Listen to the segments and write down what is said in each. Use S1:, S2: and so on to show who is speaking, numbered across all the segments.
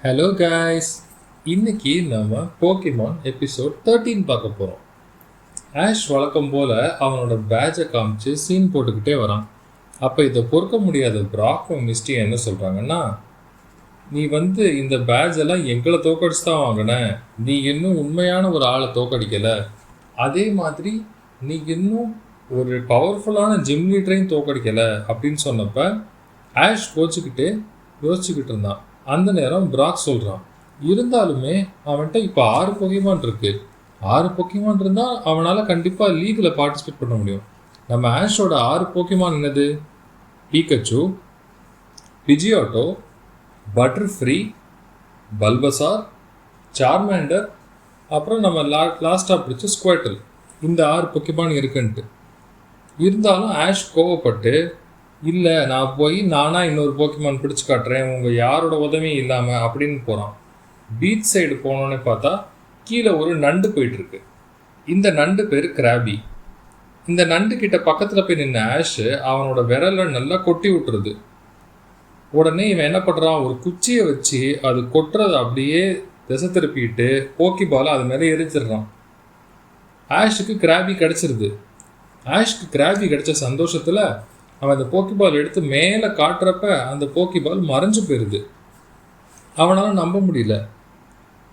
S1: Hello guys, இன்னைக்கு நம்ம Pokemon episode 13 பார்க்க போகிறோம். ஆஷ் வழக்கம் போல் அவனோட பேட்சை காமிச்சு சீன் போட்டுக்கிட்டே வரான். அப்போ இதை பொறுக்க முடியாத பிராக்கும் மிஸ்டி என்ன சொல்கிறாங்கன்னா, நீ இந்த பேட்செல்லாம் எங்களை தோக்கடிச்சு தான் வாங்கின, நீ இன்னும் உண்மையான ஒரு ஆளை தோக்கடிக்கலை, அதே மாதிரி நீ இன்னும் ஒரு பவர்ஃபுல்லான ஜிம் லீடரையும் தோக்கடிக்கலை அப்படின்னு சொன்னப்போ ஆஷ் யோசிச்சுக்கிட்டு இருந்தான். அந்த நேரம் பிராக் சொல்கிறான், இருந்தாலுமே அவன்கிட்ட இப்போ 6 பொக்கிமான் இருக்கு. 6 பொக்கிமான் இருந்தால் அவனால் கண்டிப்பாக லீகில் பார்ட்டிசிபேட் பண்ண முடியும். நம்ம ஆஷோட 6 பொக்கிமான் என்னது? பீக்கச்சு, பிஜியாட்டோ, பட்டர்ஃப்ரீ, பல்பசார், சார்மேண்டர், அப்புறம் நம்ம லாஸ்ட்டாக பிடிச்ச ஸ்குவாட்டில். இந்த 6 பொக்கிமான் இருக்குன்ட்டு இருந்தாலும் ஆஷ் கோவப்பட்டு, இல்லை நான் போய் நானாக இன்னொரு போக்கிமான் பிடிச்சி காட்டுறேன், உங்கள் யாரோட உதவியும் இல்லாமல் அப்படின்னு போகிறான். பீச் சைடு போனோன்னே பார்த்தா கீழே ஒரு நண்டு போயிட்டுருக்கு. இந்த நண்டு பேர் கிராபி. இந்த நண்டு கிட்ட பக்கத்தில் போய் நின்று ஆஷு அவனோட விரலை நல்லா கொட்டி விட்டுருது. உடனே இவன் என்ன பண்ணுறான், ஒரு குச்சியை வச்சு அது கொட்டுறதை அப்படியே திசை திருப்பிட்டு போக்கிபாலை அது மேலே எரிச்சிடுறான். ஆஷுக்கு கிராபி கிடச்சிருது. ஆஷ்க்கு கிராபி கிடைச்ச சந்தோஷத்தில் அவன் அந்த போக்கிபால் எடுத்து மேலே காட்டுறப்ப அந்த போக்கிபால் மறைஞ்சு போயிடுது. அவனால் நம்ப முடியல.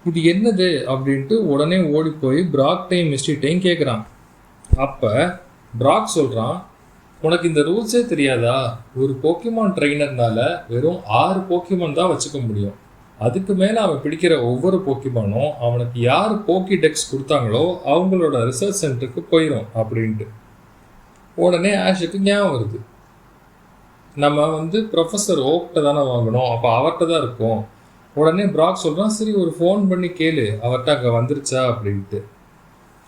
S1: இது என்னது அப்படின்ட்டு உடனே ஓடி போய் பிராக்டையும் மிஸ்டிட்டையும் கேட்குறான். அப்போ பிராக் சொல்கிறான், உனக்கு இந்த ரூல்ஸே தெரியாதா? ஒரு போக்கிமான் ட்ரெயினர்னால வெறும் 6 போக்கிமான் தான் வச்சுக்க முடியும். அதுக்கு மேலே அவன் பிடிக்கிற ஒவ்வொரு போக்கிமானும் அவனுக்கு யார் போக்கி டெக்ஸ் கொடுத்தாங்களோ அவங்களோட ரிசர்ச் சென்டருக்கு போயிடும் அப்படின்ட்டு. உடனே ஆஷுக்கு ஞாபகம் வருது, நம்ம ப்ரொஃபஸர் ஓக்கிட்ட தானே வாங்கணும், அப்போ அவர்கிட்ட தான் இருக்கும். உடனே பிராக் சொல்கிறான், சரி ஒரு ஃபோன் பண்ணி கேளு அவர்கிட்ட அங்கே வந்துருச்சா அப்படின்ட்டு.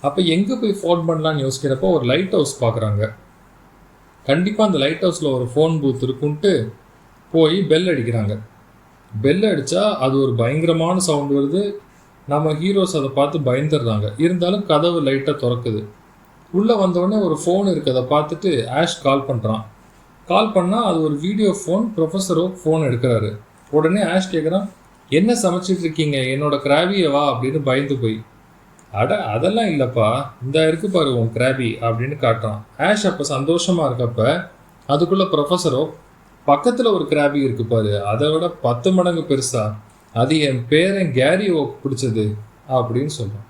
S1: அப்போ எங்கே போய் ஃபோன் பண்ணலான்னு யோசிக்கிறப்போ ஒரு லைட் ஹவுஸ் பார்க்குறாங்க. கண்டிப்பாக அந்த லைட் ஹவுஸில் ஒரு ஃபோன் பூத் இருக்குன்ட்டு போய் பெல் அடிக்கிறாங்க. பெல் அடித்தா அது ஒரு பயங்கரமான சவுண்டு வருது. நம்ம ஹீரோஸ் அதை பார்த்து பயந்துடுறாங்க. இருந்தாலும் கதவு லைட்டாக திறக்குது. உள்ளே வந்தோடனே ஒரு ஃபோன் இருக்கிறத பார்த்துட்டு ஆஷ் கால் பண்ணுறான். கால் பண்ணால் அது ஒரு வீடியோ ஃபோன். ப்ரொஃபஸரோ ஃபோன் எடுக்கிறாரு. உடனே ஆஷ் கேட்குறான், என்ன சமைச்சிட்டு இருக்கீங்க, என்னோட கிராபியை வா அப்படின்னு பயந்து போய். அட அதெல்லாம் இல்லைப்பா, இந்த இருக்கு பாரு உன் கிராபி அப்படின்னு காட்டுறான். ஆஷ் அப்போ சந்தோஷமாக இருக்கப்ப அதுக்குள்ளே ப்ரொஃபஸரோ, பக்கத்தில் ஒரு கிராபி இருக்கு பாரு, அதை விட 10 மடங்கு பெருசா, அது என் பேரன் கேரி ஓக் பிடிச்சது அப்படின்னு சொல்கிறான்.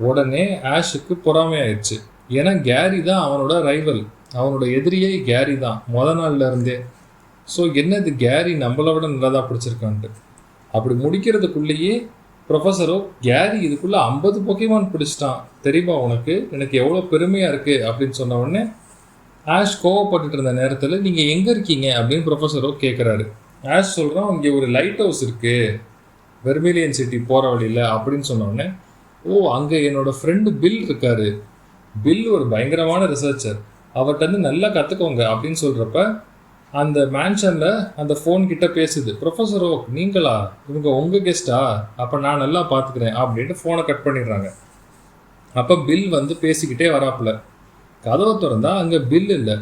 S1: உடனே ஆஷுக்கு பொறாமையாயிடுச்சு. ஏன்னா கேரி தான் அவனோட ரைவல், அவனோட எதிரியே கேரி தான் நாள்ல இருந்தே. ஸோ என்னது கேரி நம்மளை விட நல்லதாக பிடிச்சிருக்கான்ட்டு. அப்படி முடிக்கிறதுக்குள்ளேயே ப்ரொஃபஸரோ, கேரி இதுக்குள்ளே 50 பொக்கிமான் பிடிச்சிட்டான் தெரியுமா உனக்கு, எனக்கு எவ்வளோ பெருமையாக இருக்குது அப்படின்னு சொன்ன உடனே ஆஷ் கோவப்பட்டுட்டு இருந்த நேரத்தில், நீங்கள் எங்கே இருக்கீங்க அப்படின்னு ப்ரொஃபஸரோ கேட்குறாரு. ஆஷ் சொல்கிறான், இங்கே ஒரு லைட் ஹவுஸ் இருக்குது வெர்மிலியன் சிட்டி போகிற வழியில் அப்படின்னு சொன்னோடனே, ஓ அங்கே என்னோடய ஃப்ரெண்டு பில் இருக்காரு, பில் ஒரு பயங்கரமான ரிசர்ச்சர், அவர்கிட்ட நல்லா கற்றுக்கோங்க அப்படின்னு சொல்கிறப்ப அந்த மேன்ஷனில் அந்த ஃபோன் கிட்ட பேசுது. ப்ரொஃபஸர் ஓக் நீங்களா, இவங்க உங்கள் கெஸ்ட்டா, அப்போ நான் நல்லா பார்த்துக்கிறேன் அப்படின்ட்டு ஃபோனை கட் பண்ணிடுறாங்க. அப்போ பில் பேசிக்கிட்டே வராப்புல. கதவை திறந்தா அங்கே பில் இல்லை,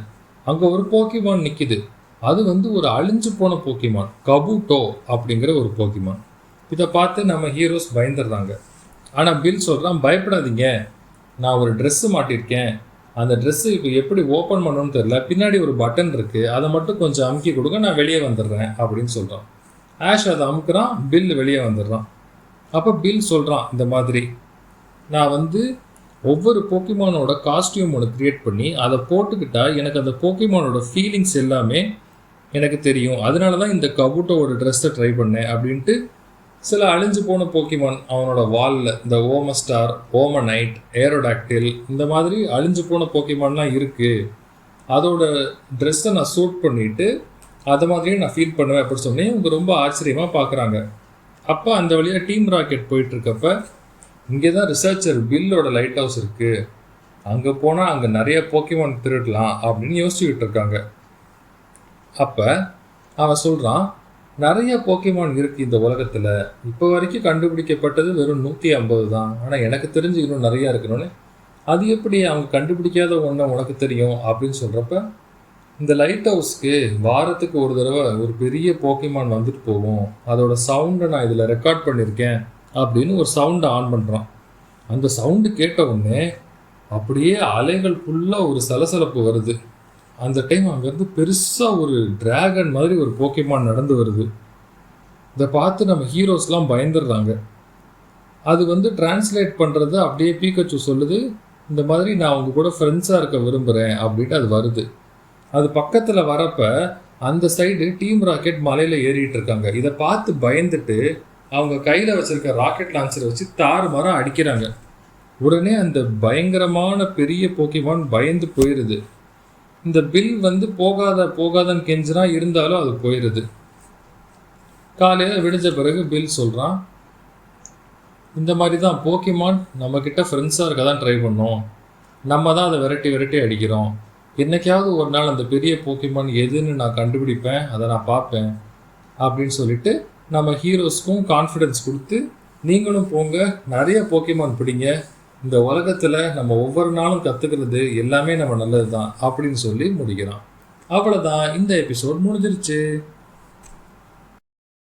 S1: அங்கே ஒரு போக்கிமான் நிற்கிது. அது ஒரு அழிஞ்சு போன போக்கிமான், கபூட்டோ அப்படிங்கிற ஒரு போக்கிமான். இதை பார்த்து நம்ம ஹீரோஸ் பயந்துடுறாங்க. ஆனால் பில் சொல்கிறான், பயப்படாதீங்க, நான் ஒரு ட்ரெஸ்ஸு மாட்டியிருக்கேன், அந்த ட்ரெஸ்ஸு இப்போ எப்படி ஓப்பன் பண்ணணும்னு தெரில, பின்னாடி ஒரு பட்டன் இருக்குது, அதை மட்டும் கொஞ்சம் அமுக்கி கொடுங்க, நான் வெளியே வந்துடுறேன் அப்படின்னு சொல்கிறான். ஆஷ் அதை அமுக்குறான், பில் வெளியே வந்துடுறான். அப்போ பில் சொல்கிறான், இந்த மாதிரி நான் ஒவ்வொரு போக்கிமானோட காஸ்டியூம் ஒன்று க்ரியேட் பண்ணி அதை போட்டுக்கிட்டா எனக்கு அந்த போக்கிமானோட ஃபீலிங்ஸ் எல்லாமே எனக்கு தெரியும், அதனால தான் இந்த கபூட்டோட ட்ரெஸ்ஸை ட்ரை பண்ணேன் அப்படின்ட்டு சில அழிஞ்சு போன போக்கிமான் அவனோட வாலில், இந்த ஓமஸ்டார், ஓமனைட், ஏரோடாக்டில், இந்த மாதிரி அழிஞ்சு போன போக்கிமான்லாம் இருக்குது, அதோட ட்ரெஸ்ஸை நான் சூட் பண்ணிவிட்டு அதை மாதிரியே நான் ஃபீல் பண்ணுவேன் அப்படின்னு சொன்னேன். இவங்க ரொம்ப ஆச்சரியமாக பார்க்குறாங்க. அப்போ அந்த வழியாக டீம் ராக்கெட் போயிட்டுருக்கப்ப இங்கே தான் ரிசர்ச்சர் பில்லோட லைட் ஹவுஸ் இருக்குது, அங்கே போனால் அங்கே நிறைய போக்கிமான் திருடலாம் அப்படின்னு யோசிச்சுக்கிட்டு இருக்காங்க. அப்போ அவன் சொல்கிறான், நிறைய போக்கிமான் இருக்குது இந்த உலகத்தில், இப்போ வரைக்கும் கண்டுபிடிக்கப்பட்டது வெறும் 150 தான், ஆனால் எனக்கு தெரிஞ்சு இன்னும் நிறையா இருக்கணும்னு. அது எப்படி அவங்க கண்டுபிடிக்காத ஒன்று உனக்கு தெரியும் அப்படின்னு சொல்கிறப்ப இந்த லைட் ஹவுஸ்க்கு வாரத்துக்கு ஒரு தடவை ஒரு பெரிய போக்கிமான் வந்துட்டு போகும், அதோட சவுண்டை நான் இதில் ரெக்கார்ட் பண்ணியிருக்கேன் அப்படின்னு ஒரு சவுண்டை ஆன் பண்ணுறான். அந்த சவுண்டு கேட்ட உடனே அப்படியே அலைகள் ஃபுல்லாக ஒரு சலசலப்பு வருது. அந்த டைம் அங்கேருந்து பெருசாக ஒரு டிராகன் மாதிரி ஒரு போக்கிமான் நடந்து வருது. இதை பார்த்து நம்ம ஹீரோஸ்லாம் பயந்துடுறாங்க. அது டிரான்ஸ்லேட் பண்ணுறது அப்படியே பீக்கச்சு சொல்லுது, இந்த மாதிரி நான் அவங்க கூட ஃப்ரெண்ட்ஸாக இருக்க விரும்புகிறேன் அப்படின்ட்டு அது வருது. அது பக்கத்தில் வரப்ப அந்த சைடு டீம் ராக்கெட் மலையில் ஏறிட்டு இருக்காங்க. இதை பார்த்து பயந்துட்டு அவங்க கையில் வச்சிருக்க ராக்கெட் லான்ச்சரை வச்சு தாறுமாறாக அடிக்கிறாங்க. உடனே அந்த பயங்கரமான பெரிய போக்கிமான் பயந்து போயிடுது. இந்த பில் போகாதன்னு கெஞ்சினா, இருந்தாலும் அது போயிடுது. காலையில் விடிஞ்ச பிறகு பில் சொல்கிறான், இந்த மாதிரி தான் போக்கிமான் நம்மக்கிட்ட ஃப்ரெண்ட்ஸாக இருக்க தான் ட்ரை பண்ணோம், நம்ம தான் அதை விரட்டி அடிக்கிறோம். என்னைக்காவது ஒரு நாள் அந்த பெரிய போக்கிமான் எதுன்னு நான் கண்டுபிடிப்பேன், அதை நான் பார்ப்பேன் அப்படின்னு சொல்லிட்டு நம்ம ஹீரோஸ்க்கும் கான்ஃபிடென்ஸ் கொடுத்து, நீங்களும் போங்க, நிறைய போக்கிமான் பிடிங்க, இந்த உலகத்தில் நம்ம ஒவ்வொரு நாளும் கற்றுக்கிறது எல்லாமே நம்ம நல்லது தான் அப்படின்னு சொல்லி முடிக்கிறான். அவ்வளோதான், இந்த எபிசோட் முடிஞ்சிருச்சு.